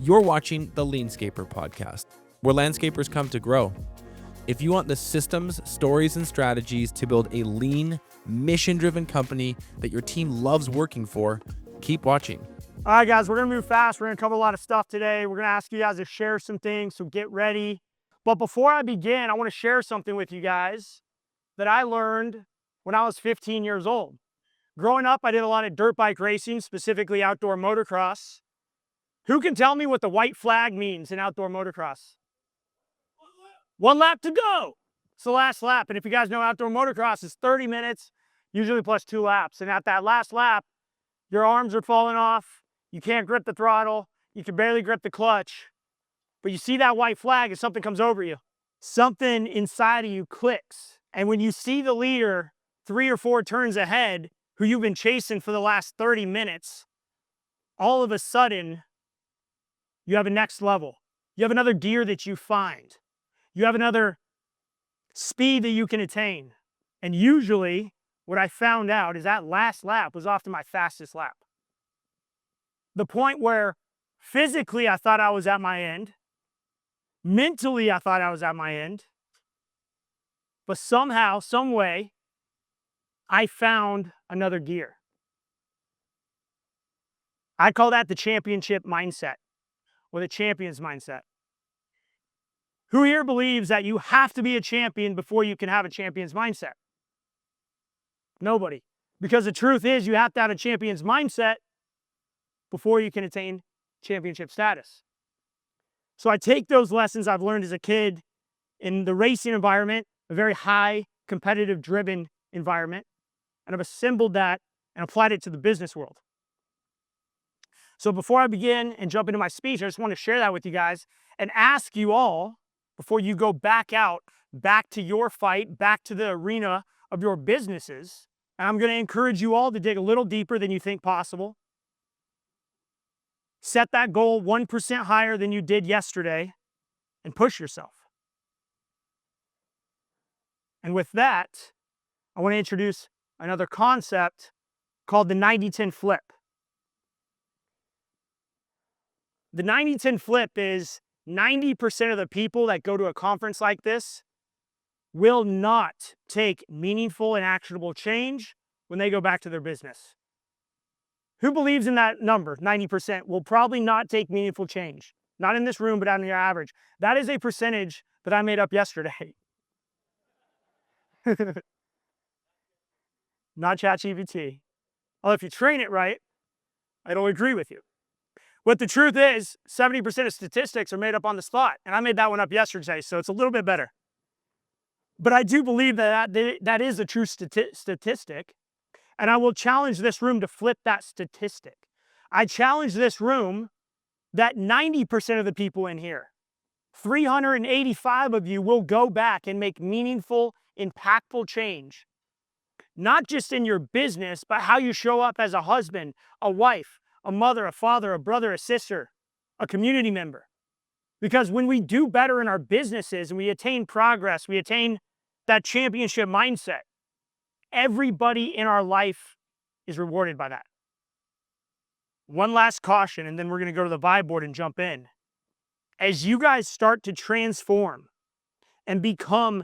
You're watching the LeanScaper podcast, where landscapers come to grow. If you want the systems, stories, and strategies to build a lean, mission-driven company that your team loves working for, keep watching. All right, guys, we're going to move fast. We're going to cover a lot of stuff today. We're going to ask you guys to share some things, so get ready. But before I begin, I want to share something with you guys that I learned when I was 15 years old. Growing up, I did a lot of dirt bike racing, specifically outdoor motocross. Who can tell me what the white flag means in outdoor motocross? One lap to go. It's the last lap. And if you guys know, outdoor motocross is 30 minutes, usually plus 2 laps. And at that last lap, your arms are falling off. You can't grip the throttle. You can barely grip the clutch. But you see that white flag and something comes over you. Something inside of you clicks. And when you see the leader 3 or 4 turns ahead, who you've been chasing for the last 30 minutes, all of a sudden, you have a next level. You have another gear that you find. You have another speed that you can attain. And usually, what I found out is that last lap was often my fastest lap. The point where physically I thought I was at my end, mentally I thought I was at my end, but somehow, some way, I found another gear. I call that the championship mindset, or the champion's mindset. Who here believes that you have to be a champion before you can have a champion's mindset? Nobody. Because the truth is, you have to have a champion's mindset before you can attain championship status. So I take those lessons I've learned as a kid in the racing environment, a very high, competitive, driven environment, and I've assembled that and applied it to the business world. So before I begin and jump into my speech, I just want to share that with you guys and ask you all, before you go back out, back to your fight, back to the arena of your businesses, and I'm going to encourage you all to dig a little deeper than you think possible. Set that goal 1% higher than you did yesterday and push yourself. And with that, I want to introduce another concept called the 90-10 flip. The 90-10 flip is 90% of the people that go to a conference like this will not take meaningful and actionable change when they go back to their business. Who believes in that number? 90% will probably not take meaningful change. Not in this room, but on your average. That is a percentage that I made up yesterday. Not ChatGPT. Well, if you train it right, it'll agree with you. But the truth is, 70% of statistics are made up on the spot. And I made that one up yesterday, so it's a little bit better. But I do believe that is a true statistic. And I will challenge this room to flip that statistic. I challenge this room that 90% of the people in here, 385 of you, will go back and make meaningful, impactful change. Not just in your business, but how you show up as a husband, a wife, a mother, a father, a brother, a sister, a community member. Because when we do better in our businesses and we attain progress, we attain that championship mindset, everybody in our life is rewarded by that. One last caution, and then we're going to go to the vibe board and jump in. As you guys start to transform and become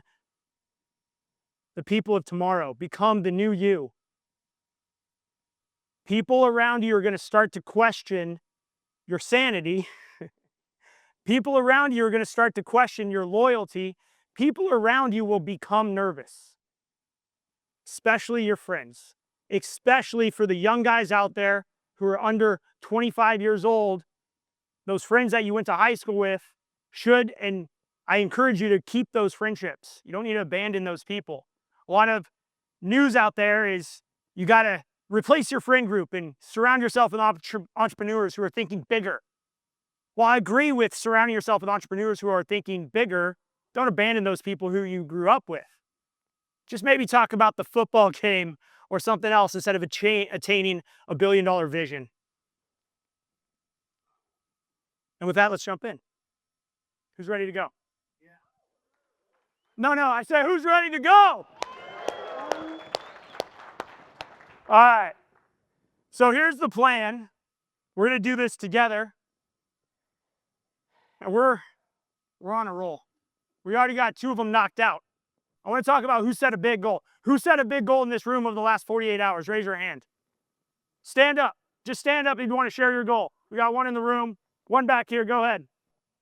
the people of tomorrow, become the new you, people around you are going to start to question your sanity. People around you are going to start to question your loyalty. People around you will become nervous, especially your friends, especially for the young guys out there who are under 25 years old. Those friends that you went to high school with should, and I encourage you to keep those friendships. You don't need to abandon those people. A lot of news out there is you got to replace your friend group and surround yourself with entrepreneurs who are thinking bigger. While I agree with surrounding yourself with entrepreneurs who are thinking bigger, don't abandon those people who you grew up with. Just maybe talk about the football game or something else instead of attaining a billion-dollar vision. And with that, let's jump in. Who's ready to go? Yeah. No, I said, who's ready to go? All right. So here's the plan. We're going to do this together. And we're on a roll. We already got 2 of them knocked out. I want to talk about who set a big goal. Who set a big goal in this room over the last 48 hours? Raise your hand. Stand up. Just stand up if you want to share your goal. We got one in the room, one back here. Go ahead.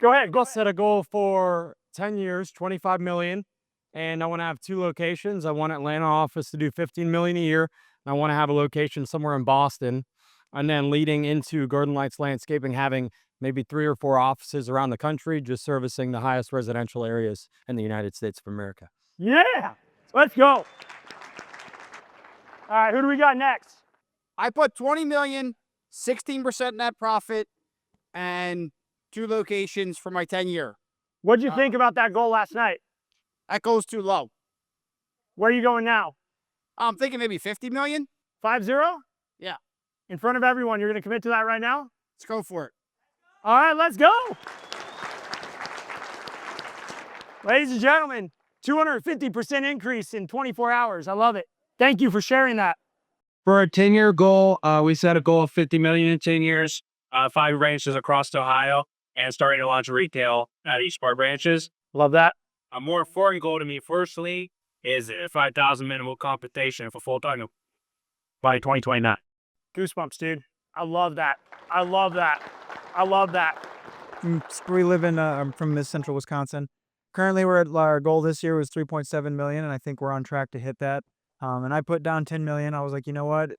Go ahead. I'll set a goal for 10 years, 25 million. And I want to have 2 locations. I want Atlanta office to do 15 million a year. And I want to have a location somewhere in Boston. And then leading into Golden Lights Landscaping, having maybe 3 or 4 offices around the country, just servicing the highest residential areas in the United States of America. Yeah, let's go. All right, who do we got next? I put 20 million, 16% net profit, and 2 locations for my 10-year. What'd you think about that goal last night? That goes too low. Where are you going now? I'm thinking maybe 50 million. 5-0? Yeah. In front of everyone, you're going to commit to that right now? Let's go for it. All right, let's go. Ladies and gentlemen, 250% increase in 24 hours. I love it. Thank you for sharing that. For our 10-year goal, we set a goal of 50 million in 10 years, 5 branches across Ohio, and starting to launch retail at each of our branches. Love that. A more important goal to me personally is 5,000 minimum compensation for full-time by 2029. Goosebumps, dude. I love that. I love that. I love that. We live in, I'm from Miss Central Wisconsin. Currently, our goal this year was 3.7 million, and I think we're on track to hit that. And I put down 10 million. I was like, you know what?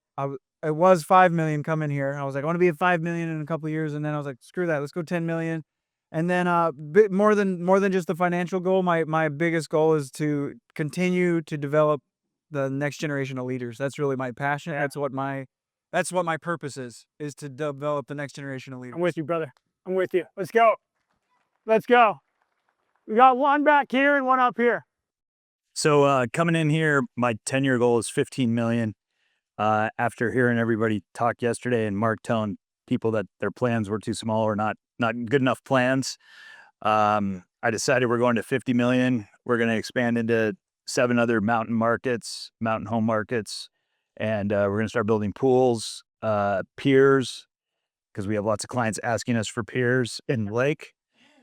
It was 5 million coming here. I was like, I want to be at 5 million in a couple of years. And then I was like, screw that. Let's go 10 million. And then bit more than just the financial goal, my biggest goal is to continue to develop the next generation of leaders. That's really my passion. That's what my purpose is to develop the next generation of leaders. I'm with you, brother. I'm with you. Let's go. Let's go. We got one back here and one up here. So coming in here, my 10-year goal is 15 million. After hearing everybody talk yesterday and Mark telling people that their plans were too small or not good enough plans, I decided we're going to 50 million. We're going to expand into 7 other mountain home markets, and we're going to start building pools, piers, because we have lots of clients asking us for piers in the lake,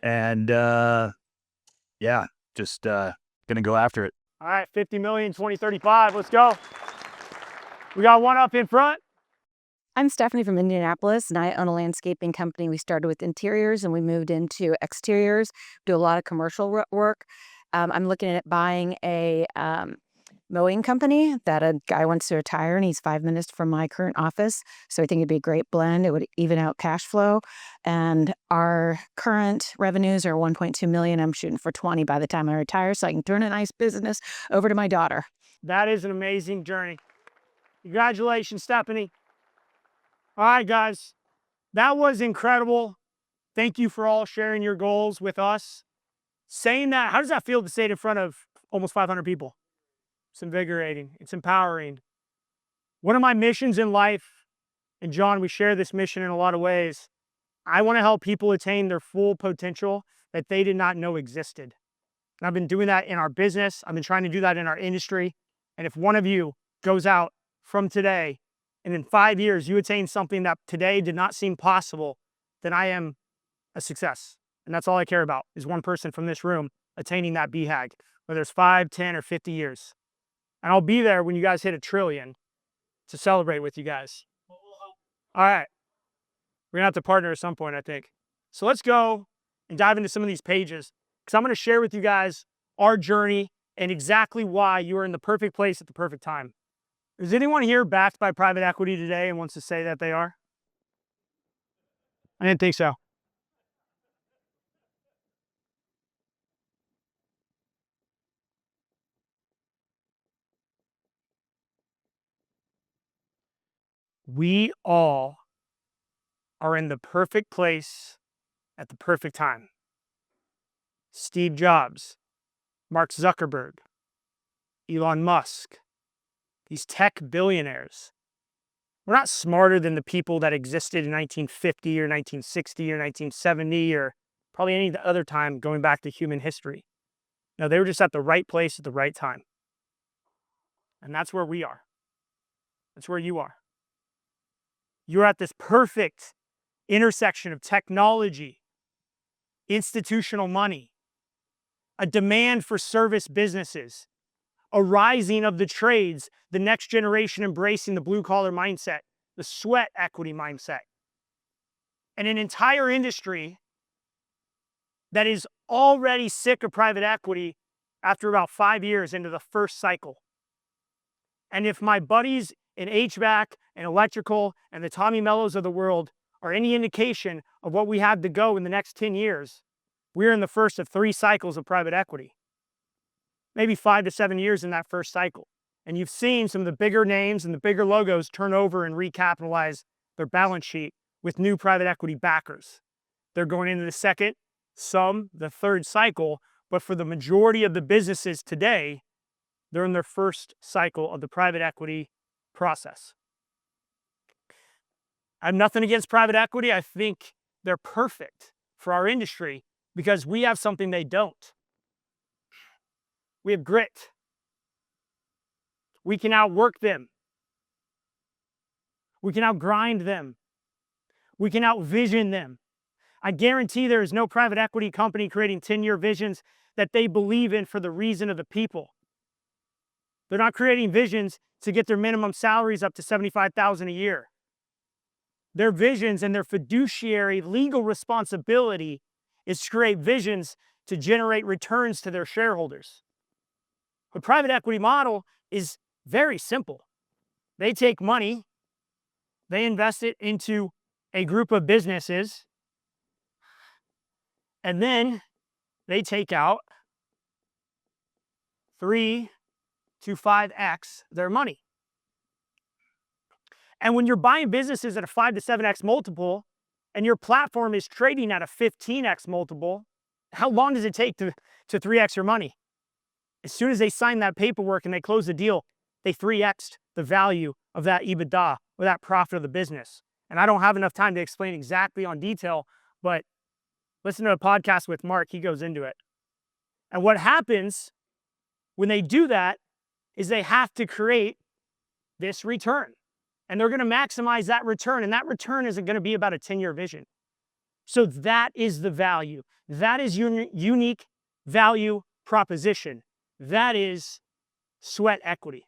and yeah, just gonna go after it. All right, 50 million, 2035. Let's go. We got one up in front. I'm Stephanie from Indianapolis, and I own a landscaping company. We started with interiors and we moved into exteriors, do a lot of commercial work. I'm looking at buying a mowing company that a guy wants to retire, and he's 5 minutes from my current office. So I think it'd be a great blend. It would even out cash flow. And our current revenues are 1.2 million. I'm shooting for 20 by the time I retire, so I can turn a nice business over to my daughter. That is an amazing journey. Congratulations, Stephanie. All right, guys. That was incredible. Thank you for all sharing your goals with us. Saying that, how does that feel to say it in front of almost 500 people? It's invigorating. It's empowering. One of my missions in life, and John, we share this mission in a lot of ways. I want to help people attain their full potential that they did not know existed. And I've been doing that in our business. I've been trying to do that in our industry. And if one of you goes out from today and in 5 years you attain something that today did not seem possible, then I am a success. And that's all I care about, is one person from this room attaining that BHAG, whether it's 5, 10, or 50 years. And I'll be there when you guys hit 1 trillion to celebrate with you guys. All right. We're going to have to partner at some point, I think. So let's go and dive into some of these pages, because I'm going to share with you guys our journey and exactly why you are in the perfect place at the perfect time. Is anyone here backed by private equity today and wants to say that they are? I didn't think so. We all are in the perfect place at the perfect time. Steve Jobs, Mark Zuckerberg, Elon Musk, these tech billionaires. We're not smarter than the people that existed in 1950 or 1960 or 1970 or probably any other time going back to human history. No, they were just at the right place at the right time. And that's where we are. That's where you are. You're at this perfect intersection of technology, institutional money, a demand for service businesses, a rising of the trades, the next generation embracing the blue-collar mindset, the sweat equity mindset, and an entire industry that is already sick of private equity after about 5 years into the first cycle. And if my buddies in HVAC and electrical and the Tommy Mellos of the world are any indication of what we have to go in the next 10 years, we're in the first of 3 cycles of private equity. Maybe 5 to 7 years in that first cycle. And you've seen some of the bigger names and the bigger logos turn over and recapitalize their balance sheet with new private equity backers. They're going into the second, some the third cycle, but for the majority of the businesses today, they're in their first cycle of the private equity process. I have nothing against private equity. I think they're perfect for our industry because we have something they don't. We have grit. We can outwork them. We can outgrind them. We can outvision them. I guarantee there is no private equity company creating 10-year visions that they believe in for the reason of the people. They're not creating visions to get their minimum salaries up to $75,000 a year. Their visions and their fiduciary legal responsibility is to create visions to generate returns to their shareholders. The private equity model is very simple. They take money, they invest it into a group of businesses, and then they take out 3 to 5x their money. And when you're buying businesses at a 5 to 7x multiple, and your platform is trading at a 15x multiple, how long does it take to 3x your money? As soon as they sign that paperwork and they close the deal, they 3x'd the value of that EBITDA or that profit of the business. And I don't have enough time to explain exactly on detail, but listen to a podcast with Mark, he goes into it. And what happens when they do that is they have to create this return. And they're going to maximize that return. And that return isn't going to be about a 10-year vision. So that is the value. That is unique value proposition. That is sweat equity.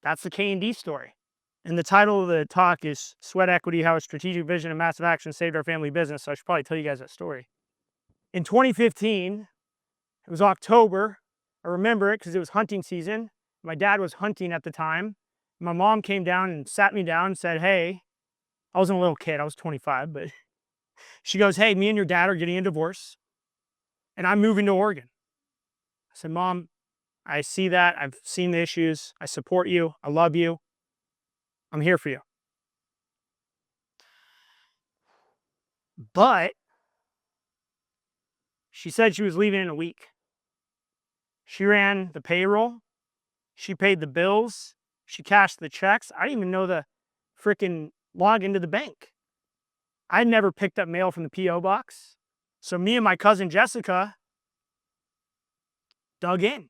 That's the K&D story. And the title of the talk is Sweat Equity, How a Strategic Vision and Massive Action Saved Our Family Business. So I should probably tell you guys that story. In 2015, it was October. I remember it because it was hunting season. My dad was hunting at the time. My mom came down and sat me down and said, hey, I wasn't a little kid, I was 25, but she goes, hey, me and your dad are getting a divorce and I'm moving to Oregon. I said, Mom, I see that. I've seen the issues. I support you. I love you. I'm here for you. But she said she was leaving in a week. She ran the payroll. She paid the bills. She cashed the checks. I didn't even know the freaking login to the bank. I'd never picked up mail from the P.O. box. So me and my cousin Jessica dug in.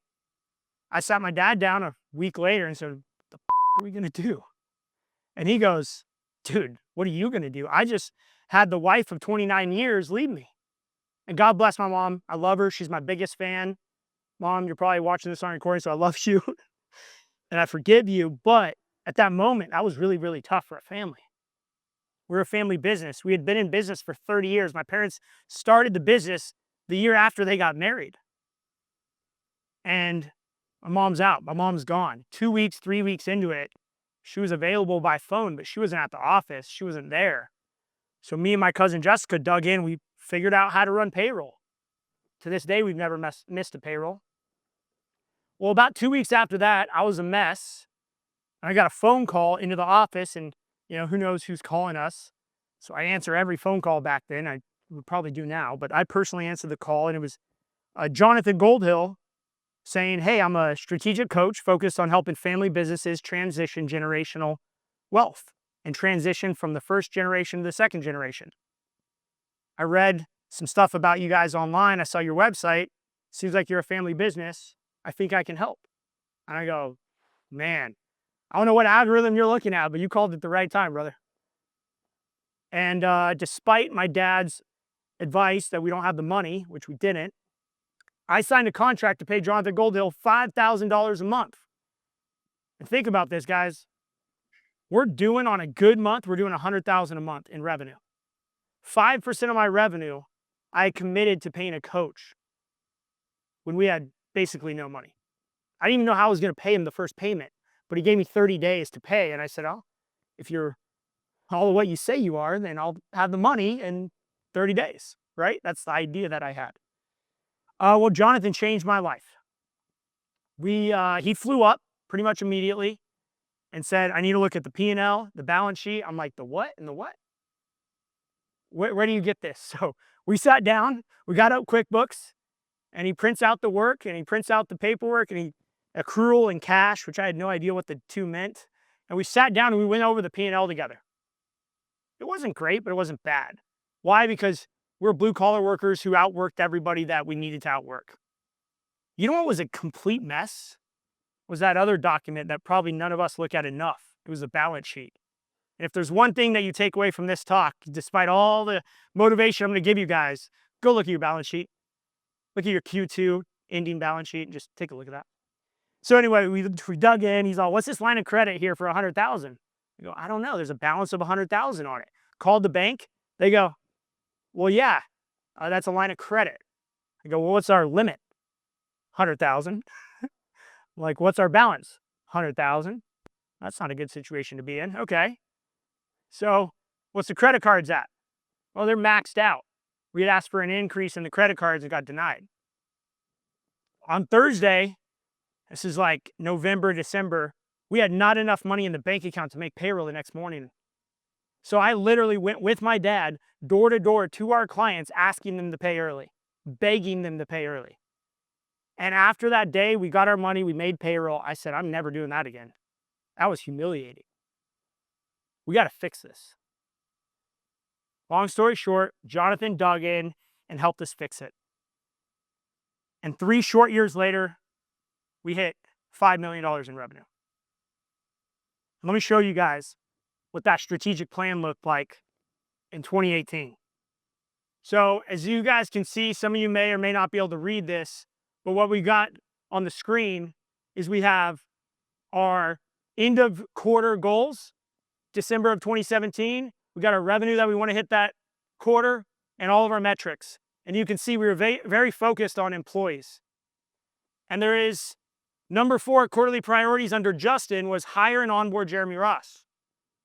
I sat my dad down a week later and said, what the f are we going to do? And he goes, dude, what are you going to do? I just had the wife of 29 years leave me. And God bless my mom. I love her. She's my biggest fan. Mom, you're probably watching this on recording, so I love you. And I forgive you. But at that moment, that was really, really tough for a family. We're a family business. We had been in business for 30 years. My parents started the business the year after they got married. And my mom's out. My mom's gone. 2 weeks, 3 weeks into it, she was available by phone, but she wasn't at the office. She wasn't there. So me and my cousin Jessica dug in. We figured out how to run payroll. To this day, we've never missed a payroll. Well, about 2 weeks after that, I was a mess. And I got a phone call into the office, and who knows who's calling us. So I answer every phone call back then. I would probably do now, but I personally answered the call, and it was Jonathan Goldhill saying, hey, I'm a strategic coach focused on helping family businesses transition generational wealth and transition from the first generation to the second generation. I read some stuff about you guys online. I saw your website. Seems like you're a family business. I think I can help. And I go, man, I don't know what algorithm you're looking at, but you called it the right time, brother. And despite my dad's advice that we don't have the money, which we didn't, I signed a contract to pay Jonathan Goldhill $5,000 a month. And think about this, guys. We're doing, on a good month, we're doing $100,000 a month in revenue. 5% of my revenue, I committed to paying a coach when we had basically no money. I didn't even know how I was going to pay him the first payment, but he gave me 30 days to pay. And I said, oh, if you're all what you say you are, then I'll have the money in 30 days, right? That's the idea that I had. Well, Jonathan changed my life. He flew up pretty much immediately and said, I need to look at the P&L, the balance sheet. I'm like, the what and the what? Where do you get this? So we sat down, we got out QuickBooks, and he prints out the work, and he prints out the paperwork, and accrual and cash, which I had no idea what the two meant. And we sat down and we went over the P&L together. It wasn't great, but it wasn't bad. Why? Because we're blue-collar workers who outworked everybody that we needed to outwork. You know what was a complete mess? Was that other document that probably none of us look at enough. It was a balance sheet. And if there's one thing that you take away from this talk, despite all the motivation I'm going to give you guys, go look at your balance sheet. Look at your Q2 ending balance sheet and just take a look at that. So anyway, we dug in. He's all, what's this line of credit here for $100,000? I go, I don't know. There's a balance of $100,000 on it. Called the bank. They go, well, yeah, that's a line of credit. I go, well, what's our limit? 100,000. Like, what's our balance? 100,000. That's not a good situation to be in. Okay. So what's the credit cards at? Well, they're maxed out. We had asked for an increase in the credit cards and got denied. On Thursday, this is like November, December, we had not enough money in the bank account to make payroll the next morning. So I literally went with my dad door to door to our clients, asking them to pay early, begging them to pay early. And after that day, we got our money, we made payroll. I said, I'm never doing that again. That was humiliating. We got to fix this. Long story short, Jonathan dug in and helped us fix it. And 3 short years later, we hit $5 million in revenue. Let me show you guys what that strategic plan looked like in 2018. So as you guys can see, some of you may or may not be able to read this, but what we got on the screen is we have our end of quarter goals, December of 2017. We got our revenue that we want to hit that quarter and all of our metrics. And you can see we were very focused on employees. And there is number 4 quarterly priorities under Justin was hire and onboard Jeremy Ross.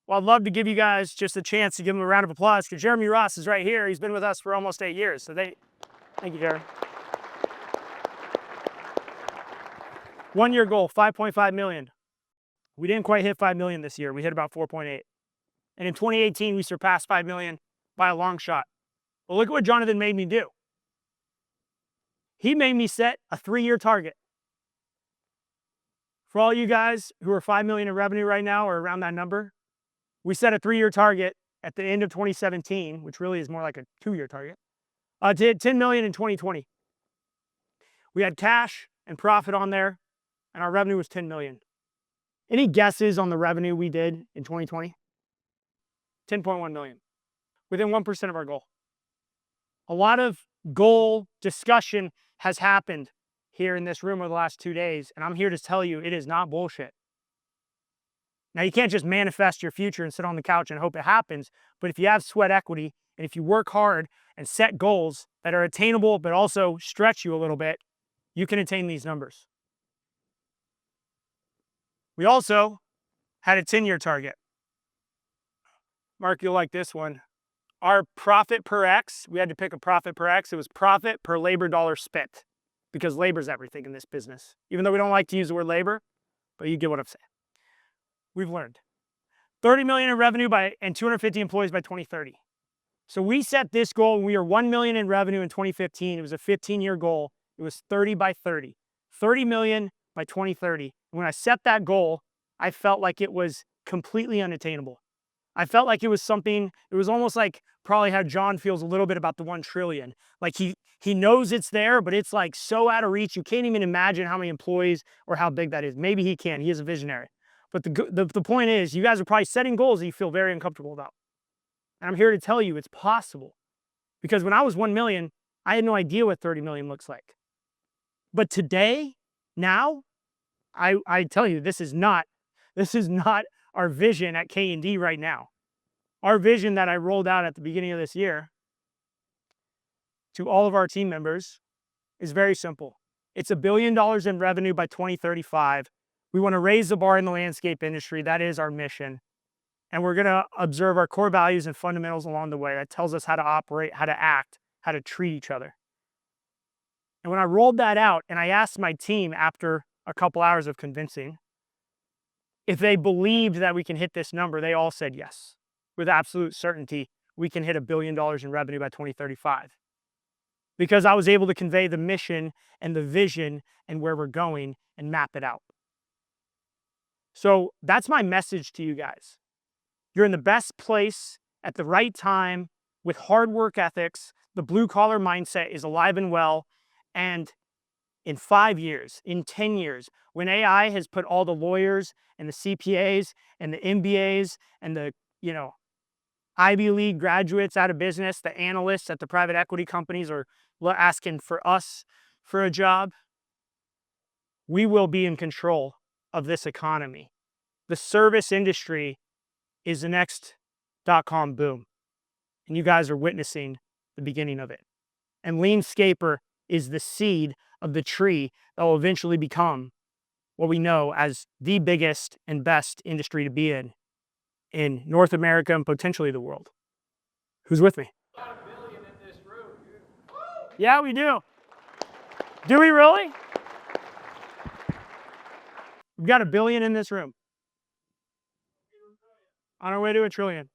Well, I'd love to give you guys just a chance to give him a round of applause because Jeremy Ross is right here. He's been with us for almost 8 years. So thank you, Jeremy. 1-year goal, 5.5 million. We didn't quite hit 5 million this year. We hit about 4.8. And in 2018, we surpassed 5 million by a long shot. Well, look at what Jonathan made me do. He made me set a 3-year target. For all you guys who are 5 million in revenue right now or around that number, we set a 3-year target at the end of 2017, which really is more like a 2-year target, to hit 10 million in 2020. We had cash and profit on there, and our revenue was 10 million. Any guesses on the revenue we did in 2020? 10.1 million, within 1% of our goal. A lot of goal discussion has happened here in this room over the last 2 days, and I'm here to tell you it is not bullshit. Now, you can't just manifest your future and sit on the couch and hope it happens, but if you have sweat equity and if you work hard and set goals that are attainable but also stretch you a little bit, you can attain these numbers. We also had a 10-year target. Mark, you'll like this one. Our profit per X, we had to pick a profit per X. It was profit per labor dollar spent because labor is everything in this business. Even though we don't like to use the word labor, but you get what I'm saying. We've learned. 30 million in revenue and 250 employees by 2030. So we set this goal when we were 1 million in revenue in 2015. It was a 15-year goal. It was 30 by 30. 30 million by 2030. When I set that goal, I felt like it was completely unattainable. I felt like it was something, it was almost like probably how John feels a little bit about the 1 trillion. Like he knows it's there, but it's like so out of reach. You can't even imagine how many employees or how big that is. Maybe he can, he is a visionary. But the point is, you guys are probably setting goals that you feel very uncomfortable about. And I'm here to tell you it's possible. Because when I was 1 million, I had no idea what 30 million looks like. But today, now, I tell you, this is not our vision at K&D right now. Our vision that I rolled out at the beginning of this year to all of our team members is very simple. It's $1 billion in revenue by 2035. We want to raise the bar in the landscape industry. That is our mission. And we're going to observe our core values and fundamentals along the way. That tells us how to operate, how to act, how to treat each other. And when I rolled that out and I asked my team after a couple hours of convincing if they believed that we can hit this number, they all said yes. With absolute certainty, we can hit $1 billion in revenue by 2035. Because I was able to convey the mission and the vision and where we're going and map it out. So that's my message to you guys. You're in the best place at the right time with hard work ethics. The blue collar mindset is alive and well. And in 5 years, in 10 years, when AI has put all the lawyers and the CPAs and the MBAs and the, Ivy League graduates out of business, the analysts at the private equity companies are asking for us for a job, we will be in control of this economy. The service industry is the next dot-com boom. And you guys are witnessing the beginning of it. And LeanScaper is the seed of the tree that will eventually become what we know as the biggest and best industry to be in North America and potentially the world. Who's with me? Yeah, we do. Do we really? We've got $1 billion in this room. On our way to $1 trillion.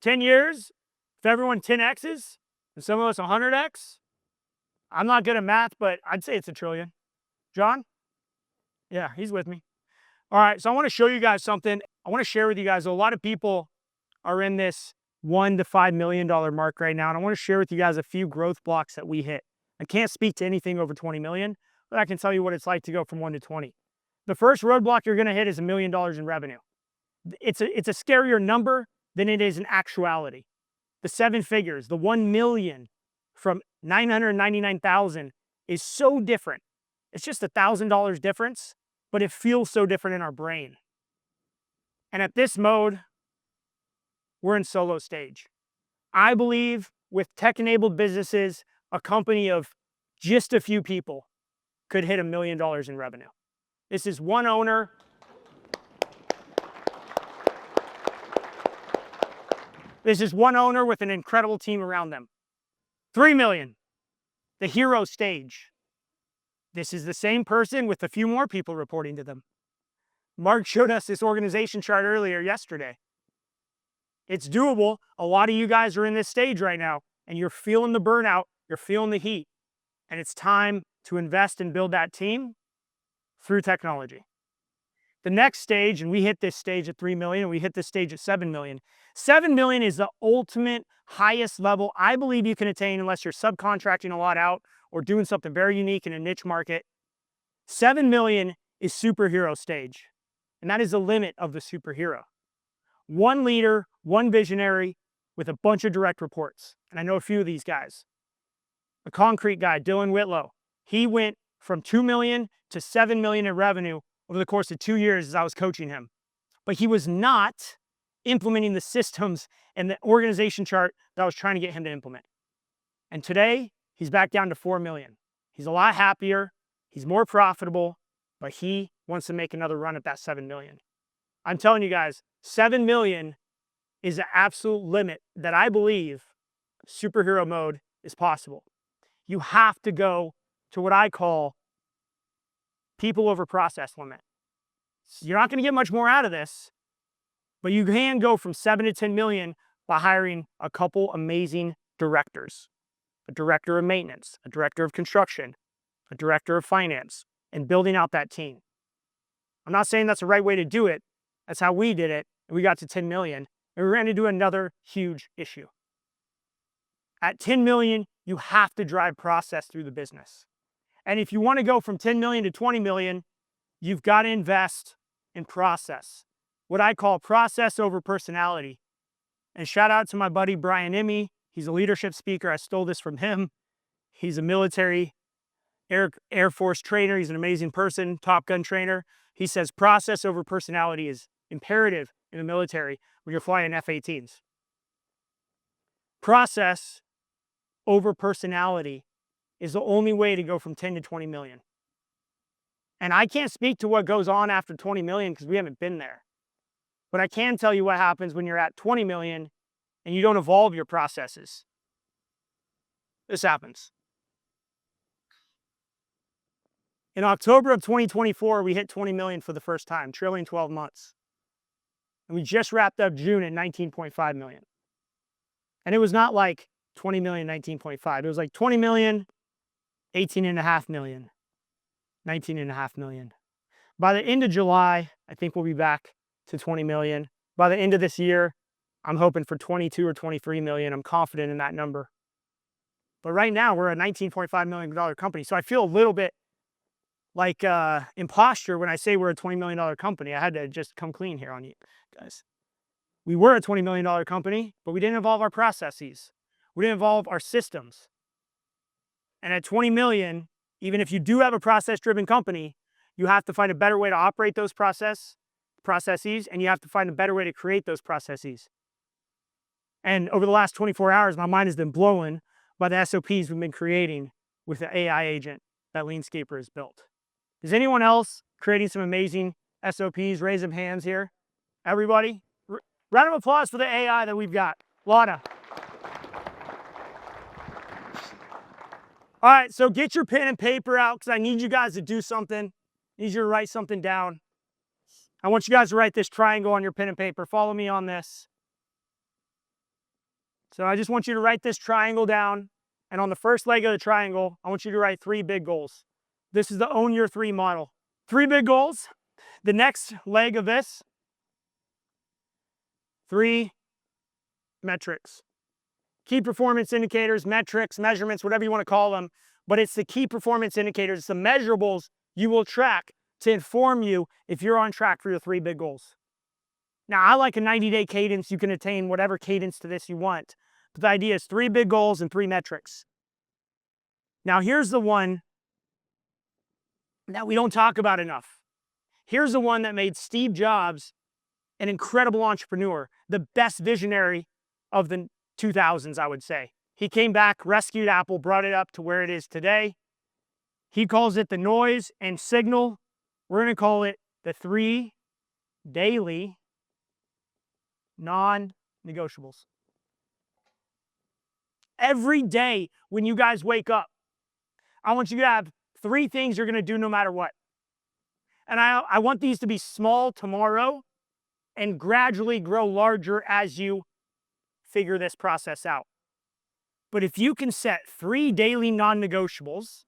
10 years, if everyone 10Xs, and some of us 100X, I'm not good at math, but I'd say it's $1 trillion. John? Yeah, he's with me. All right, so I want to show you guys something. I want to share with you guys, a lot of people are in this $1 to $5 million mark right now, and I want to share with you guys a few growth blocks that we hit. I can't speak to anything over 20 million, but I can tell you what it's like to go from 1 to 20. The first roadblock you're going to hit is $1 million in revenue. It's a scarier number than it is in actuality. The 7 figures, the 1 million from 999,000 is so different. It's just $1,000 difference, but it feels so different in our brain. And at this mode, we're in solo stage. I believe with tech-enabled businesses, a company of just a few people could hit $1 million in revenue. This is one owner. This is one owner with an incredible team around them. 3 million, the hero stage. This is the same person with a few more people reporting to them. Mark showed us this organization chart earlier yesterday. It's doable. A lot of you guys are in this stage right now, and you're feeling the burnout, you're feeling the heat, and it's time to invest and build that team through technology. The next stage, and we hit this stage at 3 million, and we hit this stage at 7 million. 7 million is the ultimate highest level I believe you can attain unless you're subcontracting a lot out or doing something very unique in a niche market. 7 million is superhero stage, and that is the limit of the superhero. One leader, one visionary with a bunch of direct reports. And I know a few of these guys. The concrete guy, Dylan Whitlow, he went from 2 million to 7 million in revenue over the course of 2 years as I was coaching him. But he was not implementing the systems and the organization chart that I was trying to get him to implement. And today, he's back down to 4 million. He's a lot happier, he's more profitable, but he wants to make another run at that 7 million. I'm telling you guys, 7 million is the absolute limit that I believe superhero mode is possible. You have to go to what I call people over process limit. You're not going to get much more out of this, but you can go from 7 to 10 million by hiring a couple amazing directors. A director of maintenance, a director of construction, a director of finance, and building out that team. I'm not saying that's the right way to do it. That's how we did it, and we got to 10 million, and we ran into another huge issue. At 10 million, you have to drive process through the business. And if you want to go from 10 million to 20 million, you've got to invest in process. What I call process over personality. And shout out to my buddy Brian Immy. He's a leadership speaker. I stole this from him. He's a military Air Force trainer. He's an amazing person, Top Gun trainer. He says process over personality is imperative in the military when you're flying F-18s. Process over personality is the only way to go from 10 to 20 million. And I can't speak to what goes on after 20 million because we haven't been there. But I can tell you what happens when you're at 20 million and you don't evolve your processes. This happens. In October of 2024, we hit 20 million for the first time, trailing 12 months. And we just wrapped up June at 19.5 million. And it was not like 20 million, 19.5. It was like 20 million, 18.5 million, 19.5 million. By the end of July, I think we'll be back to 20 million. By the end of this year, I'm hoping for 22 or 23 million. I'm confident in that number. But right now, we're a $19.5 million company. So I feel a little bit like imposture when I say we're a $20 million company. I had to just come clean here on you guys. We were a $20 million company, but we didn't evolve our processes. We didn't evolve our systems. And at 20 million, even if you do have a process-driven company, you have to find a better way to operate those processes, and you have to find a better way to create those processes. And over the last 24 hours, my mind has been blown by the SOPs we've been creating with the AI agent that LeanScaper has built. Is anyone else creating some amazing SOPs? Raise some hands here. Everybody? Round of applause for the AI that we've got. Lana. All right, so get your pen and paper out because I need you guys to do something. I need you to write something down. I want you guys to write this triangle on your pen and paper. Follow me on this. So I just want you to write this triangle down. And on the first leg of the triangle, I want you to write 3 big goals. This is the Own Your 3 model. 3 big goals. The next leg of this, 3 metrics. Key performance indicators, metrics, measurements, whatever you want to call them. But it's the key performance indicators, it's the measurables you will track to inform you if you're on track for your 3 big goals. Now, I like a 90-day cadence. You can attain whatever cadence to this you want. But the idea is 3 big goals and 3 metrics. Now, here's the one that we don't talk about enough. Here's the one that made Steve Jobs an incredible entrepreneur, the best visionary of the 2000s, I would say. He came back, rescued Apple, brought it up to where it is today. He calls it the noise and signal. We're going to call it the 3 daily non-negotiables. Every day when you guys wake up, I want you to have 3 things you're going to do no matter what. And I want these to be small tomorrow and gradually grow larger as you figure this process out. But if you can set 3 daily non-negotiables,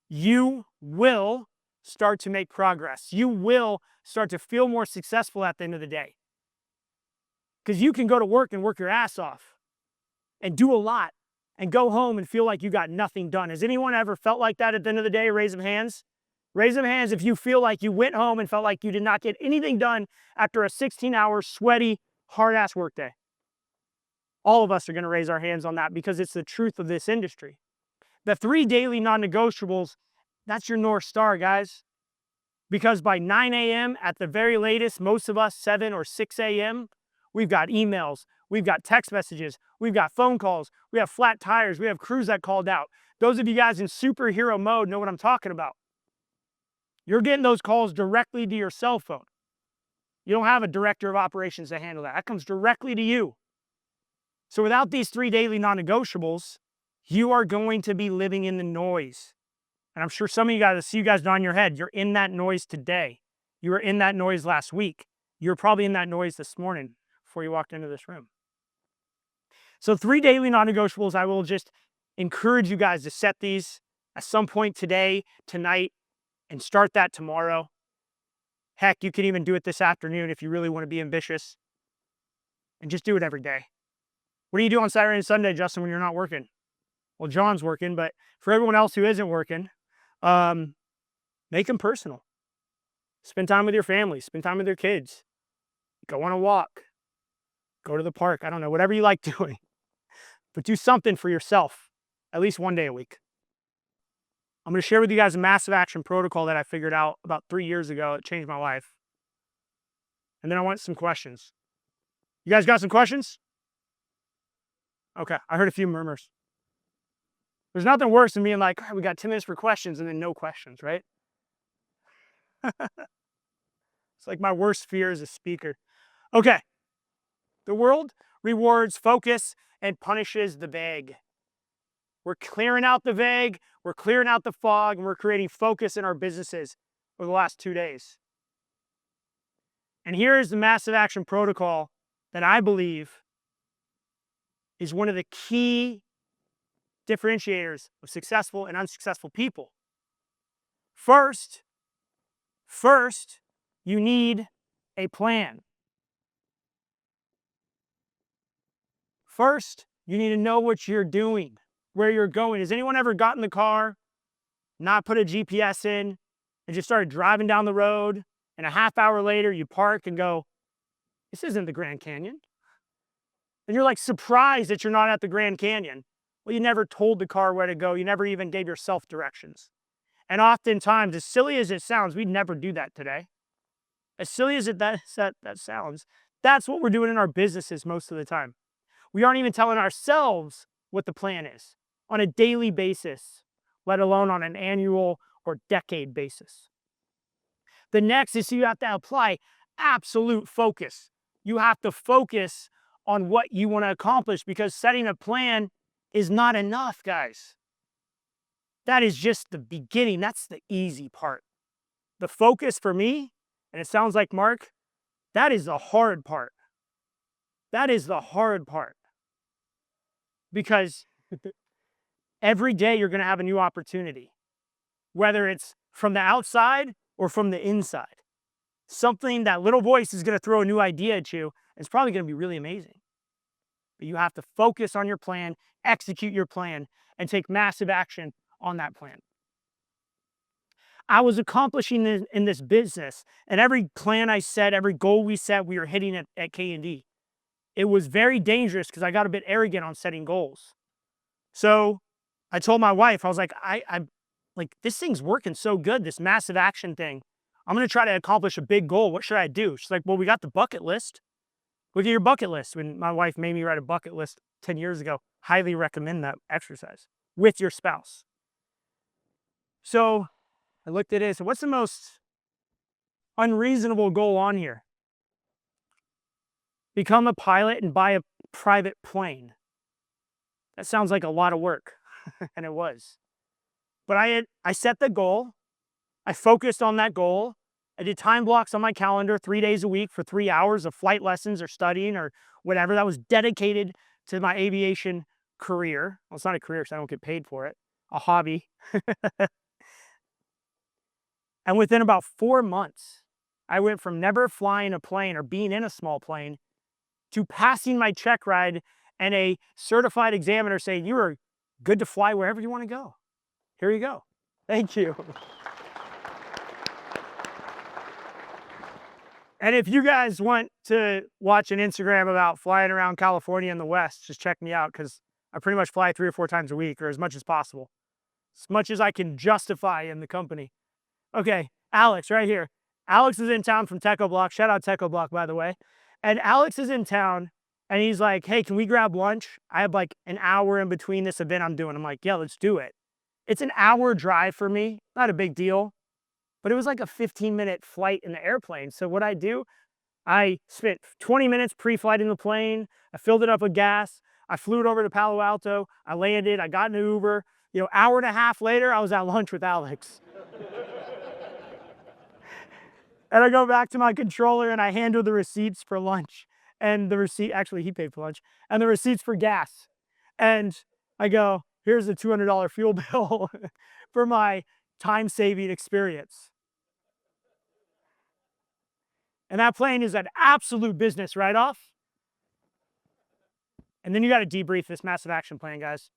you will start to make progress. You will start to feel more successful at the end of the day. Because you can go to work and work your ass off and do a lot and go home and feel like you got nothing done. Has anyone ever felt like that at the end of the day? Raise them hands. Raise them hands if you feel like you went home and felt like you did not get anything done after a 16-hour, sweaty, hard-ass workday. All of us are going to raise our hands on that because it's the truth of this industry. The 3 daily non-negotiables, that's your North Star, guys. Because by 9 a.m. at the very latest, most of us 7 or 6 a.m., we've got emails, we've got text messages, we've got phone calls, we have flat tires, we have crews that called out. Those of you guys in superhero mode know what I'm talking about. You're getting those calls directly to your cell phone. You don't have a director of operations to handle that. That comes directly to you. So without these 3 daily non-negotiables, you are going to be living in the noise. And I'm sure some of you guys, I see you guys nod your head. You're in that noise today. You were in that noise last week. You're probably in that noise this morning before you walked into this room. So 3 daily non-negotiables, I will just encourage you guys to set these at some point today, tonight, and start that tomorrow. Heck, you can even do it this afternoon if you really want to be ambitious. And just do it every day. What do you do on Saturday and Sunday, Justin, when you're not working? Well, John's working, but for everyone else who isn't working, make them personal. Spend time with your family. Spend time with your kids. Go on a walk. Go to the park. I don't know, whatever you like doing. But do something for yourself, at least one day a week. I'm going to share with you guys a massive action protocol that I figured out about 3 years ago. It changed my life. And then I want some questions. You guys got some questions? Okay, I heard a few murmurs. There's nothing worse than being like, all right, we got 10 minutes for questions and then no questions, right? It's like my worst fear as a speaker. Okay. The world rewards focus and punishes the vague. We're clearing out the vague, we're clearing out the fog, and we're creating focus in our businesses over the last 2 days. And here is the massive action protocol that I believe is one of the key differentiators of successful and unsuccessful people. First, you need a plan. First, you need to know what you're doing, where you're going. Has anyone ever got in the car, not put a GPS in, and just started driving down the road, and a half hour later you park and go, this isn't the Grand Canyon? And you're like surprised that you're not at the Grand Canyon. Well, you never told the car where to go. You never even gave yourself directions. And oftentimes, as silly as it sounds, we'd never do that today. As silly as that sounds, that's what we're doing in our businesses most of the time. We aren't even telling ourselves what the plan is on a daily basis, let alone on an annual or decade basis. The next is you have to apply absolute focus. You have to focus on what you want to accomplish, because setting a plan is not enough, guys. That is just the beginning. That's the easy part. The focus for me, and it sounds like Mark, that is the hard part. That is the hard part. Because every day you're going to have a new opportunity, whether it's from the outside or from the inside. Something, that little voice is going to throw a new idea at you. It's probably going to be really amazing. But you have to focus on your plan, execute your plan, and take massive action on that plan. I was accomplishing this in this business, and every plan I set, every goal we set, we were hitting it at K&D. It was very dangerous because I got a bit arrogant on setting goals. So I told my wife, I was like, I'm like, this thing's working so good, this massive action thing. I'm going to try to accomplish a big goal. What should I do? She's like, well, we got the bucket list. Look at your bucket list. When my wife made me write a bucket list 10 years ago, highly recommend that exercise with your spouse. So I looked at it and said, what's the most unreasonable goal on here? Become a pilot and buy a private plane. That sounds like a lot of work, and it was. But I set the goal. I focused on that goal. I did time blocks on my calendar 3 days a week for 3 hours of flight lessons or studying or whatever. That was dedicated to my aviation career. Well, it's not a career because I don't get paid for it. A hobby. And within about 4 months, I went from never flying a plane or being in a small plane to passing my check ride and a certified examiner saying, you are good to fly wherever you want to go. Here you go. Thank you. And if you guys want to watch an Instagram about flying around California in the West, just check me out, because I pretty much fly 3 or 4 times a week, or as much as possible. As much as I can justify in the company. Okay, Alex, right here. Alex is in town from Techo Block. Shout out Techo Block, by the way. And Alex is in town, and he's like, hey, can we grab lunch? I have like an hour in between this event I'm doing. I'm like, yeah, let's do it. It's an hour drive for me. Not a big deal. But it was like a 15-minute flight in the airplane. So what I do, I spent 20 minutes pre-flight in the plane. I filled it up with gas. I flew it over to Palo Alto. I landed. I got an Uber. You know, hour and a half later, I was at lunch with Alex. And I go back to my controller and I hand her the receipts for lunch. And the receipt, actually he paid for lunch, and the receipts for gas. And I go, here's the $200 fuel bill for my time-saving experience. And that plane is an absolute business write-off. And then you got to debrief this massive action plan, guys.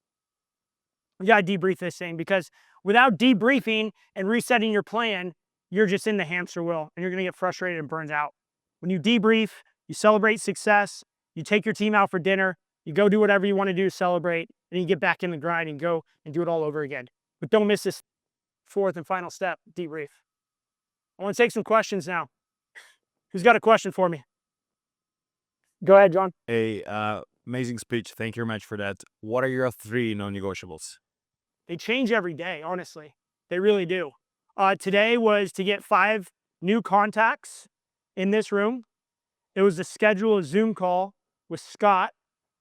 You got to debrief this thing, because without debriefing and resetting your plan, you're just in the hamster wheel and you're going to get frustrated and burned out. When you debrief, you celebrate success, you You take your team out for dinner, you go do whatever you want to do to celebrate, and you get back in the grind and go and do it all over again. But don't miss this fourth and final step, debrief. I want to take some questions now. Who's got a question for me? Go ahead, John. Hey, amazing speech. Thank you very much for that. What are your 3 non-negotiables? They change every day, honestly. They really do. Today was to get 5 new contacts in this room. It was to schedule a Zoom call with Scott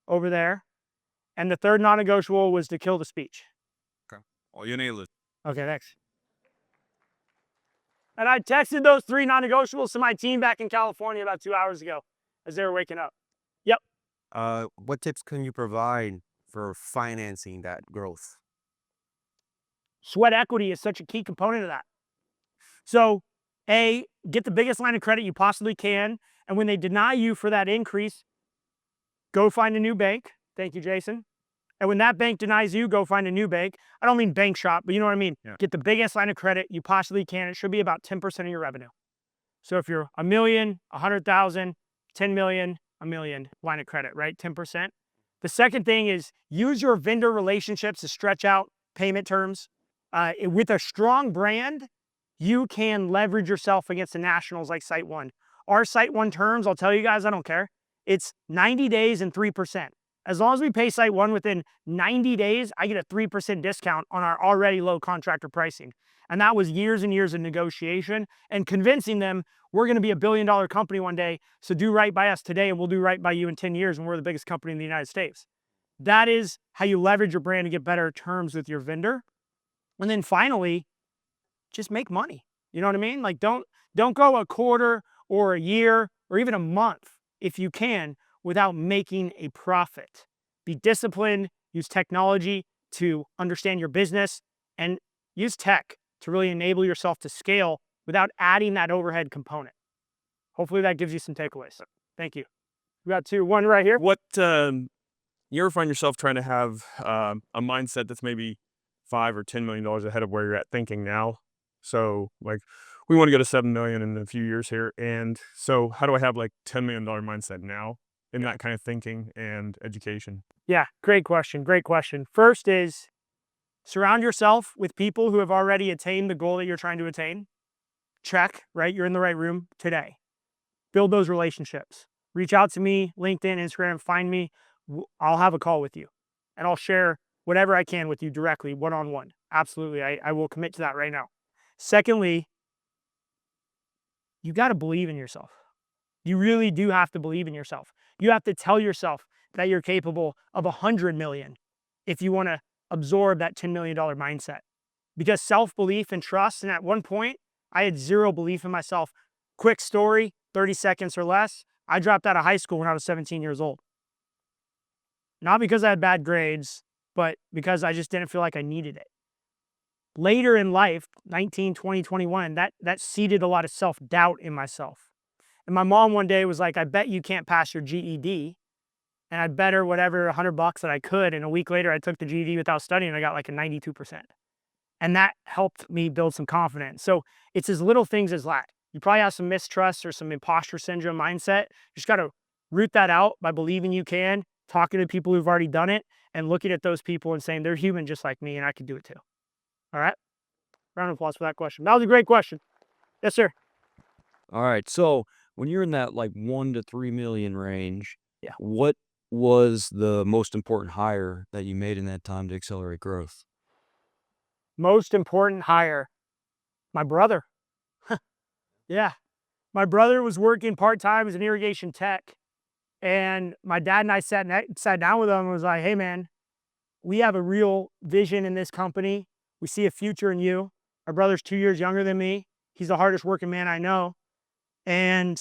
over there. And the third non-negotiable was to kill the speech. Oh, you nailed it. Okay, thanks. And I texted those 3 non-negotiables to my team back in California about 2 hours ago as they were waking up. Yep. What tips can you provide for financing that growth? Sweat equity is such a key component of that. So, A, get the biggest line of credit you possibly can. And when they deny you for that increase, go find a new bank. Thank you, Jason. And when that bank denies you, go find a new bank. I don't mean bank shop, but you know what I mean. Yeah. Get the biggest line of credit you possibly can. It should be about 10% of your revenue. So if you're $1 million, 100,000, 10 million, $1 million line of credit, right? 10%. The second thing is use your vendor relationships to stretch out payment terms. With a strong brand, you can leverage yourself against the nationals like SiteOne. Our SiteOne terms, I'll tell you guys, I don't care. It's 90 days and 3%. As long as we pay SiteOne within 90 days, I get a 3% discount on our already low contractor pricing. And that was years and years of negotiation and convincing them we're going to be $1 billion company one day. So do right by us today and we'll do right by you in 10 years when we're the biggest company in the United States. That is how you leverage your brand to get better terms with your vendor. And then finally, just make money. You know what I mean? Like don't go a quarter or a year or even a month if you can without making a profit. Be disciplined, use technology to understand your business, and use tech to really enable yourself to scale without adding that overhead component. Hopefully that gives you some takeaways. Thank you. We got 2, 1 right here. What you ever find yourself trying to have a mindset that's maybe $5 or $10 million ahead of where you're at thinking now? So like we want to go to 7 million in a few years here. And so how do I have like $10 million mindset now in that kind of thinking and education? Yeah, great question. Great question. First is surround yourself with people who have already attained the goal that you're trying to attain. Check, right? You're in the right room today. Build those relationships. Reach out to me, LinkedIn, Instagram, find me. I'll have a call with you and I'll share whatever I can with you directly, one-on-one. Absolutely. I will commit to that right now. Secondly, you got to believe in yourself. You really do have to believe in yourself. You have to tell yourself that you're capable of 100 million if you want to absorb that $10 million mindset. Because self-belief and trust, and at one point, I had 0 belief in myself. Quick story, 30 seconds or less. I dropped out of high school when I was 17 years old. Not because I had bad grades, but because I just didn't feel like I needed it. Later in life, 19, 20, 21, that seeded a lot of self-doubt in myself. And my mom one day was like, I bet you can't pass your GED. And I'd bet her whatever, $100 that I could. And a week later, I took the GED without studying and I got like a 92%. And that helped me build some confidence. So it's as little things as that. You probably have some mistrust or some imposter syndrome mindset. You just got to root that out by believing you can, talking to people who've already done it, and looking at those people and saying, they're human just like me and I can do it too. All right? Round of applause for that question. That was a great question. Yes, sir. All right. So when you're in that like 1 to 3 million range, Yeah. what was the most important hire that you made in that time to accelerate growth? Most important hire, my brother. Yeah. My brother was working part-time as an irrigation tech. And my dad and I sat down with him and was like, hey, man, we have a real vision in this company. We see a future in you. My brother's 2 years younger than me. He's the hardest working man I know. And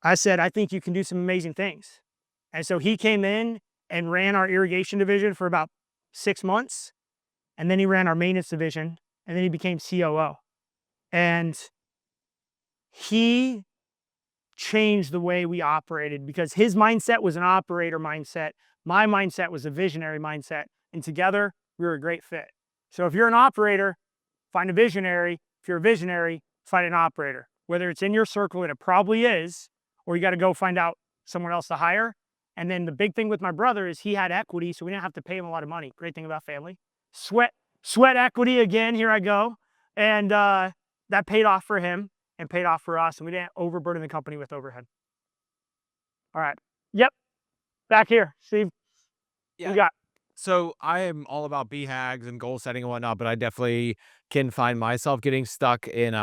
I said, I think you can do some amazing things. And so he came in and ran our irrigation division for about 6 months. And then he ran our maintenance division. And then he became COO. And he changed the way we operated because his mindset was an operator mindset. My mindset was a visionary mindset. And together, we were a great fit. So if you're an operator, find a visionary. If you're a visionary, find an operator. Whether it's in your circle, and it probably is, or you got to go find out someone else to hire, And then the big thing with my brother is he had equity, so we didn't have to pay him a lot of money. Great thing about family. Sweat equity again, here I go. And that paid off for him and paid off for us, and we didn't overburden the company with overhead. All right. Yep. Back here, Steve. What you got? So I am all about BHAGs and goal setting and whatnot, but I definitely can find myself getting stuck in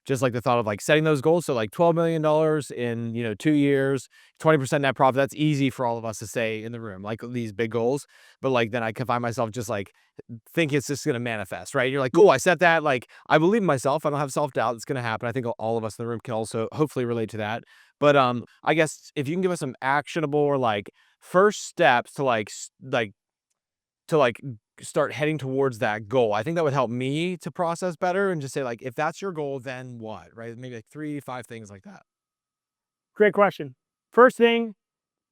just like the thought of like setting those goals. So like $12 million in 2 years, 20% net profit. That's easy for all of us to say in the room, like these big goals. But like then I can find myself just like think it's just gonna manifest, right? You're like, cool, I set that. Like I believe in myself. I don't have self-doubt. It's gonna happen. I think all of us in the room can also hopefully relate to that. But I guess if you can give us some actionable or like first steps to like start heading towards that goal. I think that would help me to process better and just say like, if that's your goal, then what, right? Maybe like 3-5 things like that. Great question. First thing,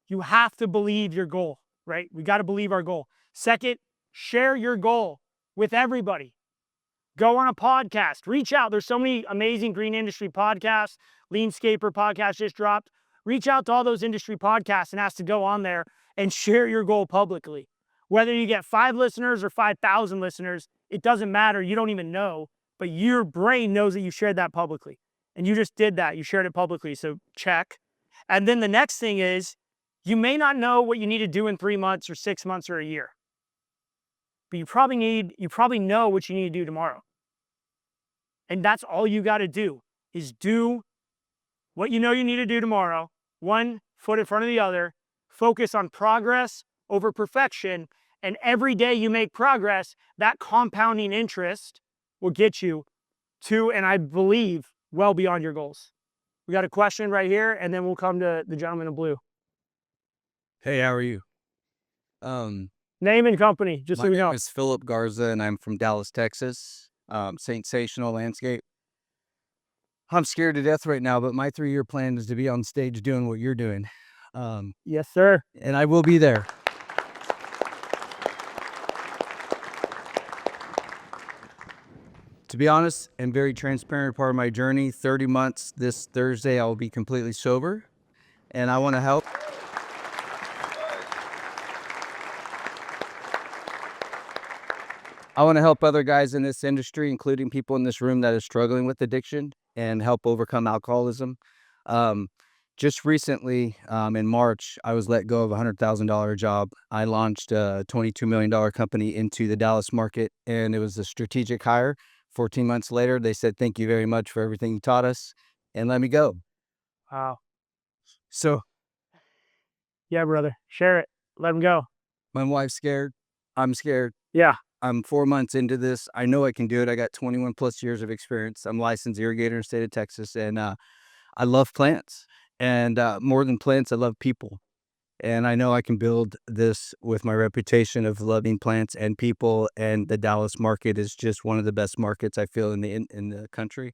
you have to believe your goal, right? We got to believe our goal. Second, share your goal with everybody. Go on a podcast, reach out. There's so many amazing green industry podcasts. LeanScaper podcast just dropped. Reach out to all those industry podcasts and ask to go on there and share your goal publicly. Whether you get 5 listeners or 5,000 listeners, it doesn't matter. You don't even know, but your brain knows that you shared that publicly. And you just did that. You shared it publicly, so check. And then the next thing is, you may not know what you need to do in 3 months or 6 months or a year, but you probably know what you need to do tomorrow. And that's all you got to do, is do what you know you need to do tomorrow, one foot in front of the other, focus on progress over perfection. And every day you make progress, that compounding interest will get you to, and I believe, well beyond your goals. We got a question right here, and then we'll come to the gentleman in blue. Hey, how are you? Name and company, just so we know. My name is Philip Garza, and I'm from Dallas, Texas. Sensational Landscape. I'm scared to death right now, but my 3-year plan is to be on stage doing what you're doing. Yes, sir. And I will be there. To be honest and very transparent part of my journey, 30 months this Thursday, I will be completely sober, and I want to help. I want to help other guys in this industry, including people in this room that are struggling with addiction, and help overcome alcoholism. Just recently, in March, I was let go of a $100,000 job. I launched a $22 million company into the Dallas market, and it was a strategic hire. 14 months later, they said, thank you very much for everything you taught us, and let me go. Wow. So, yeah, brother, share it. Let him go. my wife's scared. I'm scared. Yeah. I'm 4 months into this. I know I can do it. I got 21 plus years of experience. I'm licensed irrigator in the state of Texas, and I love plants. And more than plants, I love people. And I know I can build this with my reputation of loving plants and people. And the Dallas market is just one of the best markets I feel in the country.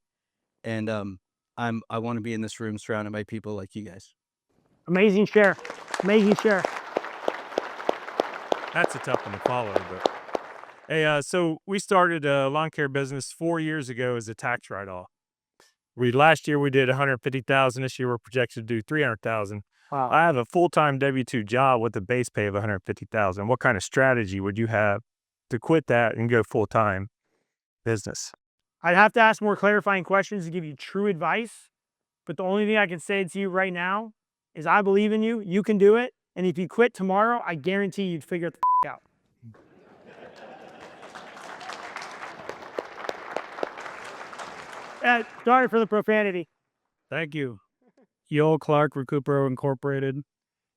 And I want to be in this room surrounded by people like you guys. Amazing share. Amazing share. That's a tough one to follow, but hey, so we started a lawn care business 4 years ago as a tax write-off. Last year we did 150,000. This year we're projected to do 300,000. Wow. I have a full-time W-2 job with a base pay of 150,000. What kind of strategy would you have to quit that and go full-time business? I'd have to ask more clarifying questions to give you true advice, but the only thing I can say to you right now is I believe in you. You can do it. And if you quit tomorrow, I guarantee you'd figure it the out. Sorry for the profanity. Thank you. Yoel Clark, Recupero Incorporated.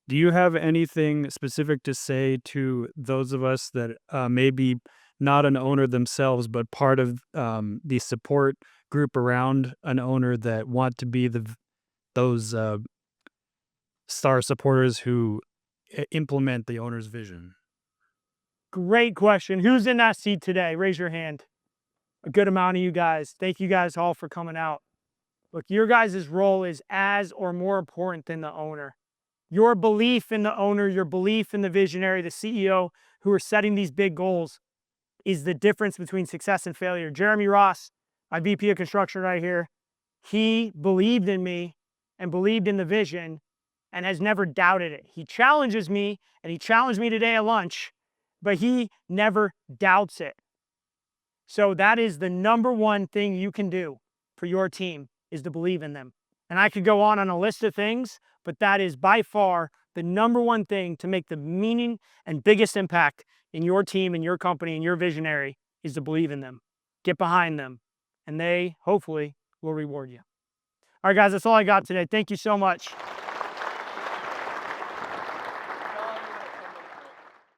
Do you have anything specific to say to those of us that may be not an owner themselves, but part of the support group around an owner that want to be those star supporters who implement the owner's vision? Great question. Who's in that seat today? Raise your hand. A good amount of you guys. Thank you guys all for coming out. Look, your guys' role is as or more important than the owner. Your belief in the owner, your belief in the visionary, the CEO who are setting these big goals is the difference between success and failure. Jeremy Ross, my VP of construction right here, he believed in me and believed in the vision, and has never doubted it. He challenges me, and he challenged me today at lunch, but he never doubts it. So that is the number one thing you can do for your team, is to believe in them. And I could go on a list of things, but that is by far the number one thing to make the meaning and biggest impact in your team, in your company, in your visionary, is to believe in them. Get behind them, and they hopefully will reward you. All right, guys, that's all I got today. Thank you so much.